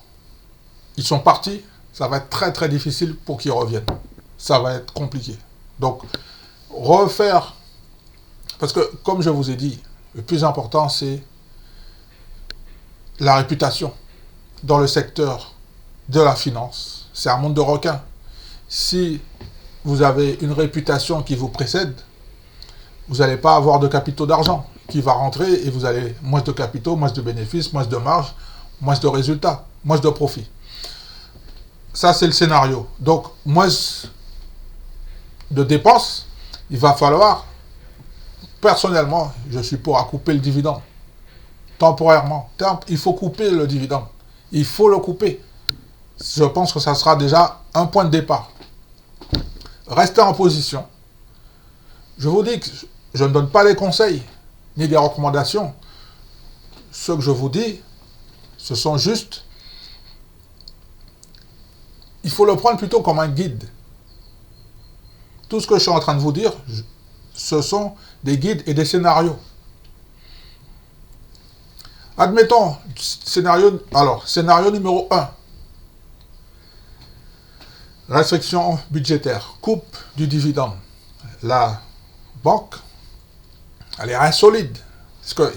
ils sont partis, ça va être très très difficile pour qu'ils reviennent. Ça va être compliqué. Donc, refaire, parce que comme je vous ai dit, le plus important, c'est la réputation dans le secteur de la finance. C'est un monde de requins. Si vous avez une réputation qui vous précède, vous n'allez pas avoir de capitaux d'argent qui va rentrer et vous allez moins de capitaux, moins de bénéfices, moins de marge, moins de résultats, moins de profits. Ça, c'est le scénario. Donc, moins de dépenses, il va falloir, personnellement, je suis pour à couper le dividende. Temporairement. Il faut couper le dividende. Il faut le couper. Je pense que ça sera déjà un point de départ. Restez en position. Je vous dis que je ne donne pas des conseils ni des recommandations. Ce que je vous dis, ce sont juste... Il faut le prendre plutôt comme un guide. Tout ce que je suis en train de vous dire, ce sont des guides et des scénarios. Admettons, scénario numéro 1. restriction budgétaire, coupe du dividende. La banque, elle est insolide. Parce que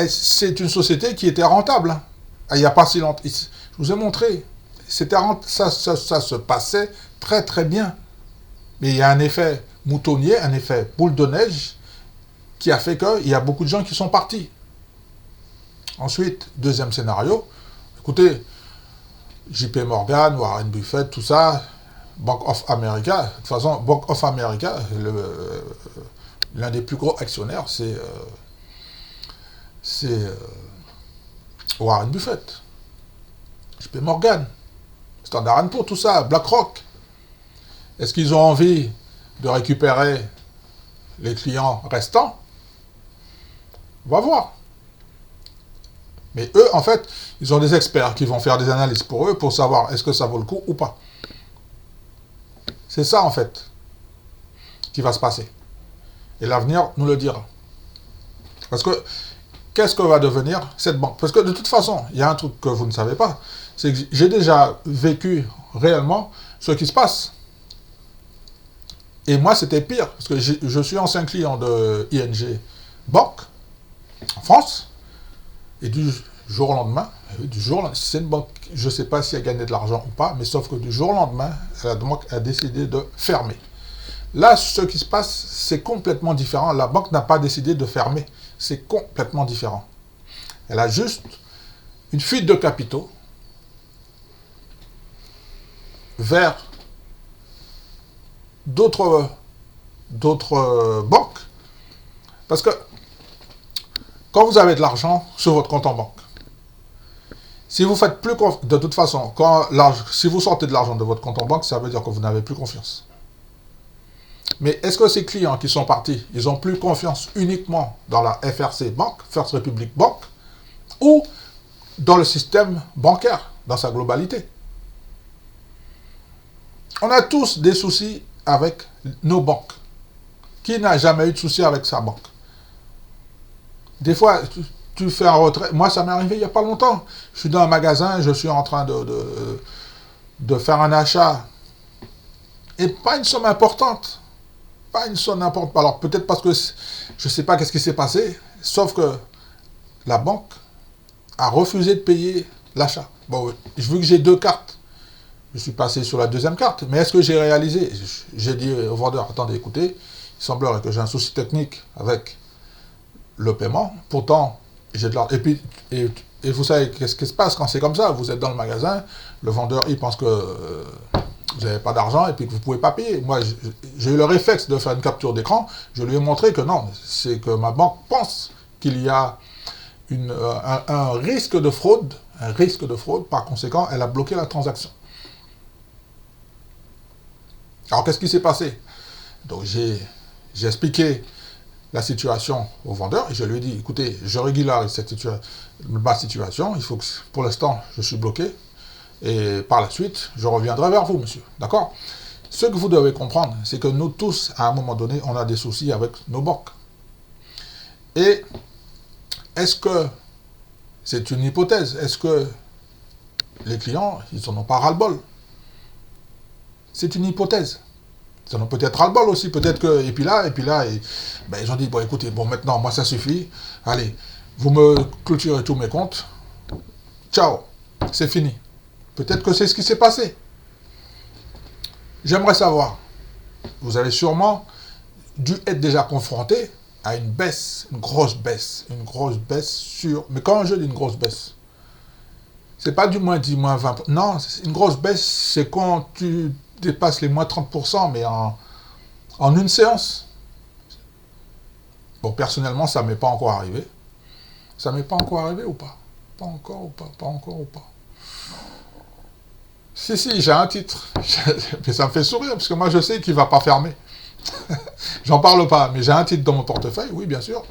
c'est une société qui était rentable. Hein. Il n'y a pas si longtemps. Je vous ai montré. Ça se passait très très bien. Mais il y a un effet moutonnier, un effet boule de neige qui a fait qu'il y a beaucoup de gens qui sont partis. Ensuite, deuxième scénario. Écoutez, JP Morgan, Warren Buffett, tout ça, Bank of America. De toute façon, Bank of America, l'un des plus gros actionnaires, c'est Warren Buffett, JP Morgan, Standard & Poor's, tout ça, BlackRock. Est-ce qu'ils ont envie de récupérer les clients restants? On va voir. Mais eux, en fait, ils ont des experts qui vont faire des analyses pour eux pour savoir est-ce que ça vaut le coup ou pas. C'est ça, en fait, qui va se passer. Et l'avenir nous le dira. Parce que, qu'est-ce que va devenir cette banque? Parce que de toute façon, il y a un truc que vous ne savez pas, c'est que j'ai déjà vécu réellement ce qui se passe. Et moi, c'était pire, parce que je suis ancien client de ING Banque, en France, et du jour au lendemain, c'est une banque, je ne sais pas si elle gagnait de l'argent ou pas, mais sauf que du jour au lendemain, la banque a décidé de fermer. Là, ce qui se passe, c'est complètement différent. La banque n'a pas décidé de fermer. C'est complètement différent. Elle a juste une fuite de capitaux vers d'autres banques. Parce que quand vous avez de l'argent sur votre compte en banque, si vous faites plus confiance, de toute façon, si vous sortez de l'argent de votre compte en banque, ça veut dire que vous n'avez plus confiance. Mais est-ce que ces clients qui sont partis, ils ont plus confiance uniquement dans la FRC Bank, First Republic Bank, ou dans le système bancaire, dans sa globalité? On a tous des soucis avec nos banques. Qui n'a jamais eu de soucis avec sa banque? Des fois, tu fais un retrait. Moi, ça m'est arrivé il n'y a pas longtemps. Je suis dans un magasin, je suis en train de faire un achat. Et pas une somme importante. Pas une somme importante. Alors, peut-être parce que je ne sais pas qu'est-ce qui s'est passé, sauf que la banque a refusé de payer l'achat. Bon, vu que j'ai 2 cartes, je suis passé sur la deuxième carte. Mais est-ce que j'ai réalisé? J'ai dit au vendeur, attendez, écoutez, il semblerait que j'ai un souci technique avec le paiement. Pourtant, j'ai de l'argent. Et vous savez qu'est-ce qui se passe quand c'est comme ça? Vous êtes dans le magasin, le vendeur, il pense que vous n'avez pas d'argent et puis que vous ne pouvez pas payer. Moi, j'ai eu le réflexe de faire une capture d'écran. Je lui ai montré que non, c'est que ma banque pense qu'il y a un risque de fraude. Un risque de fraude. Par conséquent, elle a bloqué la transaction. Alors, qu'est-ce qui s'est passé? Donc, j'ai expliqué la situation au vendeur et je lui ai dit, écoutez, je régularise ma situation, il faut que, pour l'instant, je suis bloqué et par la suite, je reviendrai vers vous, monsieur. D'accord? Ce que vous devez comprendre, c'est que nous tous, à un moment donné, on a des soucis avec nos banques. Et est-ce que, c'est une hypothèse, est-ce que les clients, ils n'en ont pas ras-le-bol? C'est une hypothèse. Ils en ont peut-être ras-le-bol aussi, peut-être que... Et puis là, ben, ils ont dit, bon écoutez, bon maintenant, moi ça suffit, allez, vous me clôturez tous mes comptes, ciao, c'est fini. Peut-être que c'est ce qui s'est passé. J'aimerais savoir, vous avez sûrement dû être déjà confronté à une baisse, une grosse baisse sur... Mais quand je dis une grosse baisse, c'est pas du moins 10, moins 20%, non, une grosse baisse, c'est quand tu dépasses les moins 30%, mais en une séance. Bon, personnellement, ça ne m'est pas encore arrivé. Ça ne m'est pas encore arrivé ou pas? Pas encore ou pas? Pas encore ou pas? Si, j'ai un titre. Mais ça me fait sourire, parce que moi, je sais qu'il ne va pas fermer. J'en parle pas, mais j'ai un titre dans mon portefeuille, oui, bien sûr.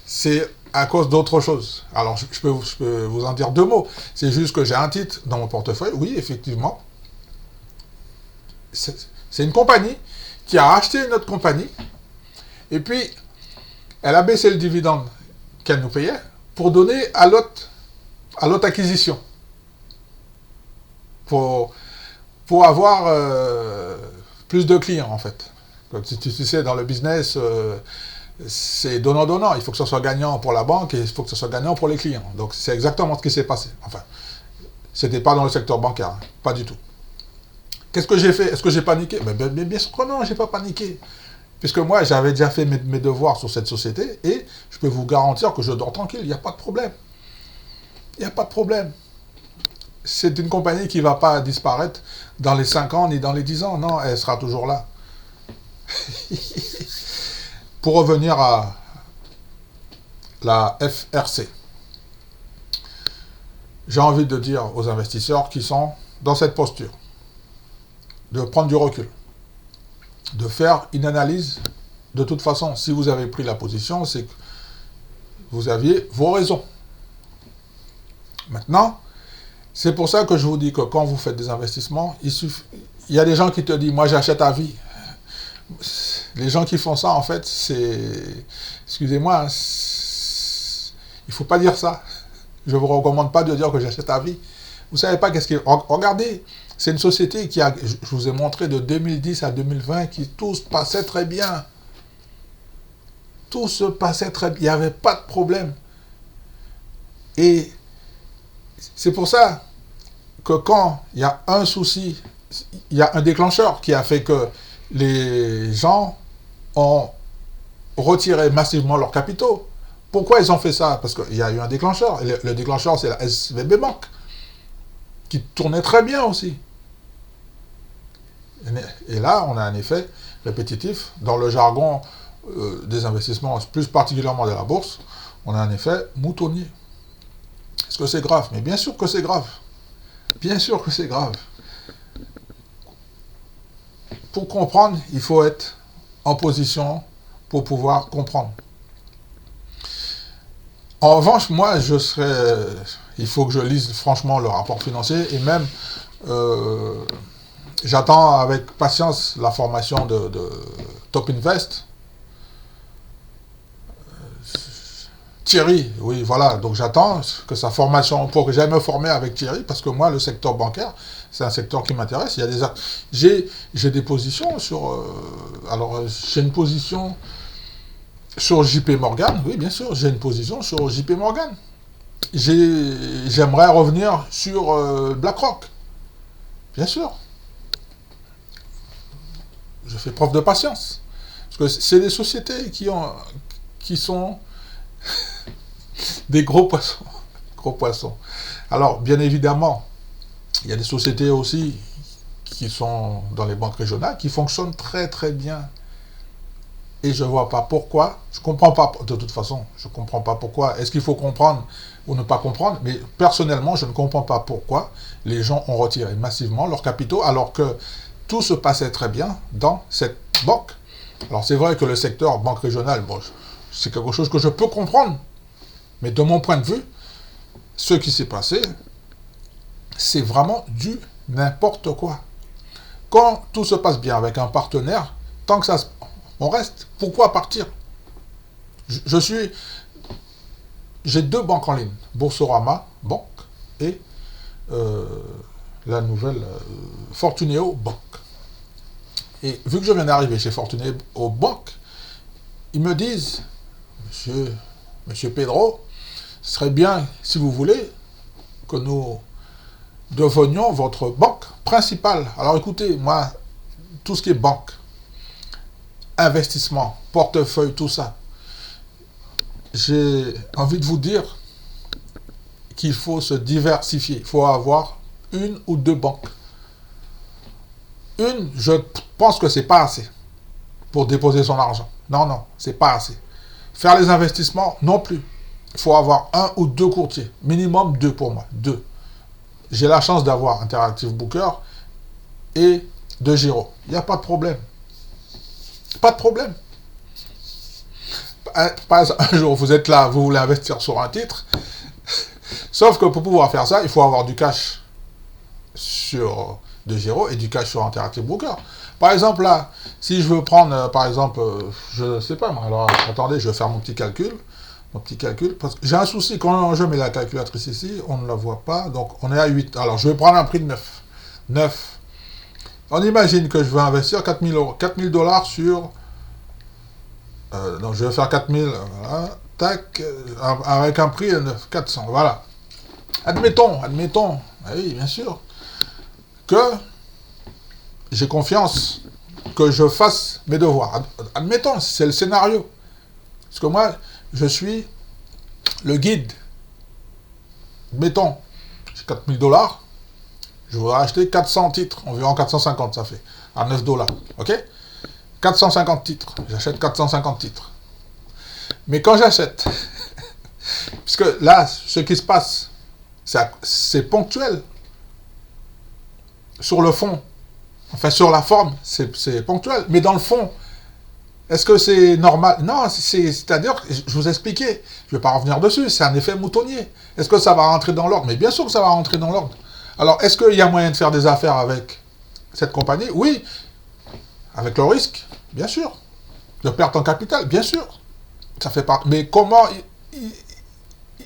C'est à cause d'autre chose. Alors, je peux vous en dire 2 mots. C'est juste que j'ai un titre dans mon portefeuille, oui, effectivement. C'est une compagnie qui a acheté une autre compagnie, et puis elle a baissé le dividende qu'elle nous payait pour donner à l'autre acquisition. pour avoir plus de clients, en fait. Comme tu sais, dans le business, c'est donnant-donnant. Il faut que ce soit gagnant pour la banque et il faut que ce soit gagnant pour les clients. Donc, c'est exactement ce qui s'est passé. Enfin, c'était pas dans le secteur bancaire, hein, pas du tout. Qu'est-ce que j'ai fait? Est-ce que j'ai paniqué? Mais bien sûr que non, j'ai pas paniqué. Puisque moi, j'avais déjà fait mes devoirs sur cette société et je peux vous garantir que je dors tranquille, il n'y a pas de problème. Il n'y a pas de problème. C'est une compagnie qui ne va pas disparaître dans les 5 ans ni dans les 10 ans. Non, elle sera toujours là. Pour revenir à la FRC, j'ai envie de dire aux investisseurs qui sont dans cette posture de prendre du recul, de faire une analyse. De toute façon, si vous avez pris la position, c'est que vous aviez vos raisons. Maintenant, c'est pour ça que je vous dis que quand vous faites des investissements, il y a des gens qui te disent « moi j'achète à vie ». Les gens qui font ça, en fait, c'est... Excusez-moi, il ne faut pas dire ça. Je ne vous recommande pas de dire que j'achète à vie. Vous ne savez pas qu'est-ce qui... Regardez, c'est une société qui a... Je vous ai montré de 2010 à 2020 qui tout se passait très bien. Tout se passait très bien. Il n'y avait pas de problème. Et c'est pour ça que quand il y a un souci, il y a un déclencheur qui a fait que les gens ont retiré massivement leurs capitaux. Pourquoi ils ont fait ça? Parce qu'il y a eu un déclencheur. Et le déclencheur, c'est la SVB Bank, qui tournait très bien aussi. Et là, on a un effet répétitif. Dans le jargon des investissements, plus particulièrement de la bourse, on a un effet moutonnier. Est-ce que c'est grave? Mais bien sûr que c'est grave. Bien sûr que c'est grave. Pour comprendre, il faut être en position pour pouvoir comprendre. En revanche, moi, il faut que je lise franchement le rapport financier et même j'attends avec patience la formation de Top Invest. Thierry, oui, voilà, donc j'attends que sa formation, pour que j'aille me former avec Thierry, parce que moi, le secteur bancaire, c'est un secteur qui m'intéresse. J'ai des positions sur... alors, j'ai une position sur JP Morgan, oui, bien sûr, j'ai une position sur JP Morgan. J'aimerais revenir sur BlackRock, bien sûr. Je fais preuve de patience. Parce que c'est des sociétés qui sont des gros poissons. Gros poissons. Alors, bien évidemment, il y a des sociétés aussi qui sont dans les banques régionales qui fonctionnent très très bien. Et je ne vois pas pourquoi. Je ne comprends pas, de toute façon, je ne comprends pas pourquoi. Est-ce qu'il faut comprendre ou ne pas comprendre? Mais personnellement, je ne comprends pas pourquoi les gens ont retiré massivement leurs capitaux alors que tout se passait très bien dans cette banque. Alors c'est vrai que le secteur banque régionale, bon, c'est quelque chose que je peux comprendre. Mais de mon point de vue, ce qui s'est passé, c'est vraiment du n'importe quoi. Quand tout se passe bien avec un partenaire, tant que on reste. Pourquoi partir? J'ai 2 banques en ligne, Boursorama Banque et la nouvelle Fortuneo Banque. Et vu que je viens d'arriver chez Fortuneo Banque, ils me disent, Monsieur Pedro, ce serait bien, si vous voulez, que nous devenions votre banque principale. Alors écoutez, moi, tout ce qui est banque, investissement, portefeuille, tout ça, j'ai envie de vous dire qu'il faut se diversifier. Il faut avoir 1 ou 2 banques. Une, je pense que c'est pas assez pour déposer son argent. Non, non, c'est pas assez. Faire les investissements, non plus. Il faut avoir 1 ou 2 courtiers. Minimum 2 pour moi. 2. J'ai la chance d'avoir Interactive Brokers et de Giro. Il n'y a pas de problème. Pas de problème. Pas un jour, vous êtes là, vous voulez investir sur un titre. Sauf que pour pouvoir faire ça, il faut avoir du cash sur de Giro et du cash sur Interactive Brokers. Par exemple, là, si je veux prendre, par exemple, je ne sais pas, alors attendez, je vais faire mon petit calcul, parce que j'ai un souci, quand je mets la calculatrice ici, on ne la voit pas, donc on est à 8. Alors, je vais prendre un prix de 9. 9. On imagine que je veux investir 4000 euros, 4000 dollars sur... donc je vais faire 4000, voilà, tac, avec un prix de 400, voilà. Admettons, oui, bien sûr, que j'ai confiance, que je fasse mes devoirs. Admettons, c'est le scénario. Parce que moi, je suis le guide. Admettons, j'ai 4000 dollars, je voudrais acheter 400 titres, environ 450 ça fait, à 9 dollars, ok? 450 titres, j'achète 450 titres. Mais quand j'achète, puisque là, ce qui se passe, c'est ponctuel. Sur le fond, enfin sur la forme, c'est ponctuel. Mais dans le fond, est-ce que c'est normal? Non, c'est-à-dire, je vous ai expliqué, je ne vais pas revenir dessus, c'est un effet moutonnier. Est-ce que ça va rentrer dans l'ordre? Mais bien sûr que ça va rentrer dans l'ordre. Alors, est-ce qu'il y a moyen de faire des affaires avec cette compagnie? Oui. Avec le risque? Bien sûr. De perte en capital? Bien sûr. Ça fait pas. Mais comment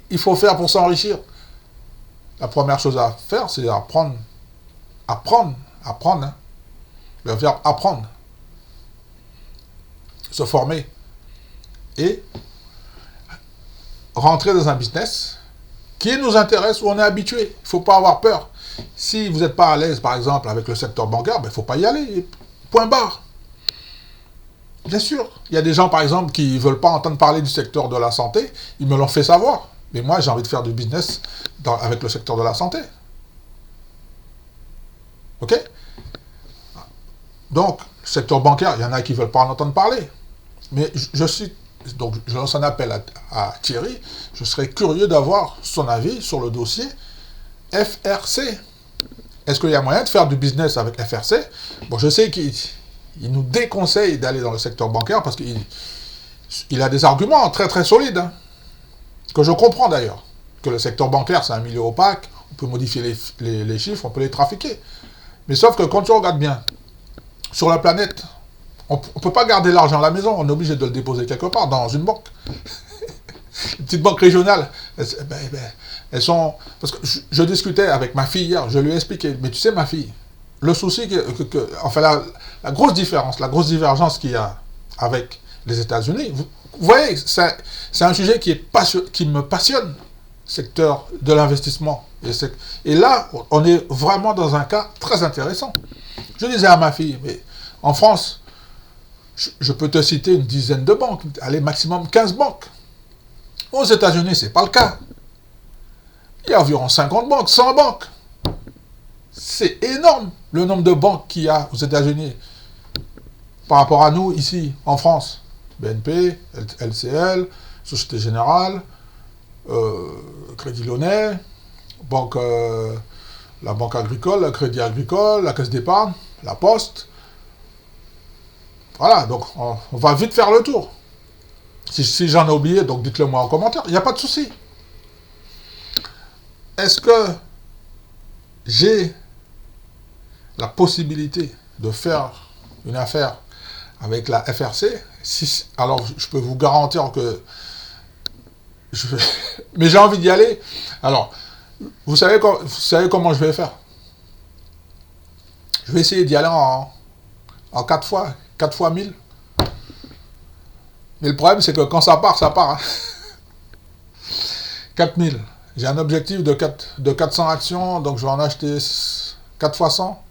il faut faire pour s'enrichir? La première chose à faire, c'est apprendre. Apprendre, hein. Le verbe apprendre. Se former. Et rentrer dans un business qui nous intéresse, où on est habitué. Il ne faut pas avoir peur. Si vous n'êtes pas à l'aise, par exemple, avec le secteur bancaire, il ne faut pas y aller. Point barre. Bien sûr. Il y a des gens, par exemple, qui ne veulent pas entendre parler du secteur de la santé. Ils me l'ont fait savoir. Mais moi, j'ai envie de faire du business avec le secteur de la santé. OK? Donc, le secteur bancaire, il y en a qui ne veulent pas en entendre parler. Mais donc, je lance un appel à Thierry. Je serais curieux d'avoir son avis sur le dossier FRC. Est-ce qu'il y a moyen de faire du business avec FRC? Bon, je sais qu'il nous déconseille d'aller dans le secteur bancaire parce qu'il a des arguments très très solides. Hein, que je comprends d'ailleurs. Que le secteur bancaire, c'est un milieu opaque. On peut modifier les chiffres, on peut les trafiquer. Mais sauf que quand tu regardes bien, sur la planète, on ne peut pas garder l'argent à la maison, on est obligé de le déposer quelque part, dans une banque. Les petites banques régionales, elles sont... Parce que je discutais avec ma fille hier, je lui ai expliqué, mais tu sais ma fille, le souci, enfin la grosse différence, la grosse divergence qu'il y a avec les États-Unis, vous voyez, c'est un sujet qui me passionne, secteur de l'investissement. Et là, on est vraiment dans un cas très intéressant. Je disais à ma fille, mais en France, je peux te citer une dizaine de banques, allez, maximum 15 banques. Aux États-Unis, ce n'est pas le cas. Il y a environ 50 banques, 100 banques. C'est énorme le nombre de banques qu'il y a aux États-Unis par rapport à nous, ici, en France. BNP, LCL, Société Générale, Crédit Lyonnais, la Banque Agricole, le Crédit Agricole, la Caisse d'Épargne, la Poste. Voilà, donc on va vite faire le tour. Si j'en ai oublié, donc dites-le moi en commentaire, il n'y a pas de souci. Est-ce que j'ai la possibilité de faire une affaire avec la FRC? Alors, je peux vous garantir que... Mais j'ai envie d'y aller. Alors, vous savez comment je vais faire? Je vais essayer d'y aller en 4 fois. 4 fois 1000. Mais le problème, c'est que quand ça part, ça part. Hein. 4000. J'ai un objectif de 400 actions, donc je vais en acheter 4 fois 100.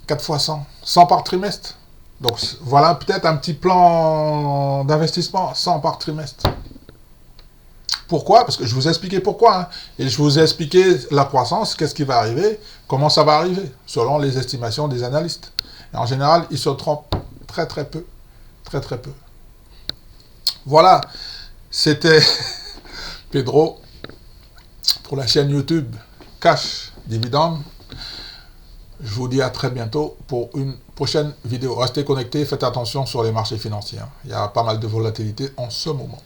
4 fois 100. 100 par trimestre. Donc voilà peut-être un petit plan d'investissement, 100 par trimestre. Pourquoi? Parce que je vous ai expliqué pourquoi. Hein. Et je vous ai expliqué la croissance, qu'est-ce qui va arriver, comment ça va arriver, selon les estimations des analystes. Et en général, ils se trompent très très peu. Très très peu. Voilà, c'était Pedro pour la chaîne YouTube Cash Dividende. Je vous dis à très bientôt pour une prochaine vidéo. Restez connectés, faites attention sur les marchés financiers. Il y a pas mal de volatilité en ce moment.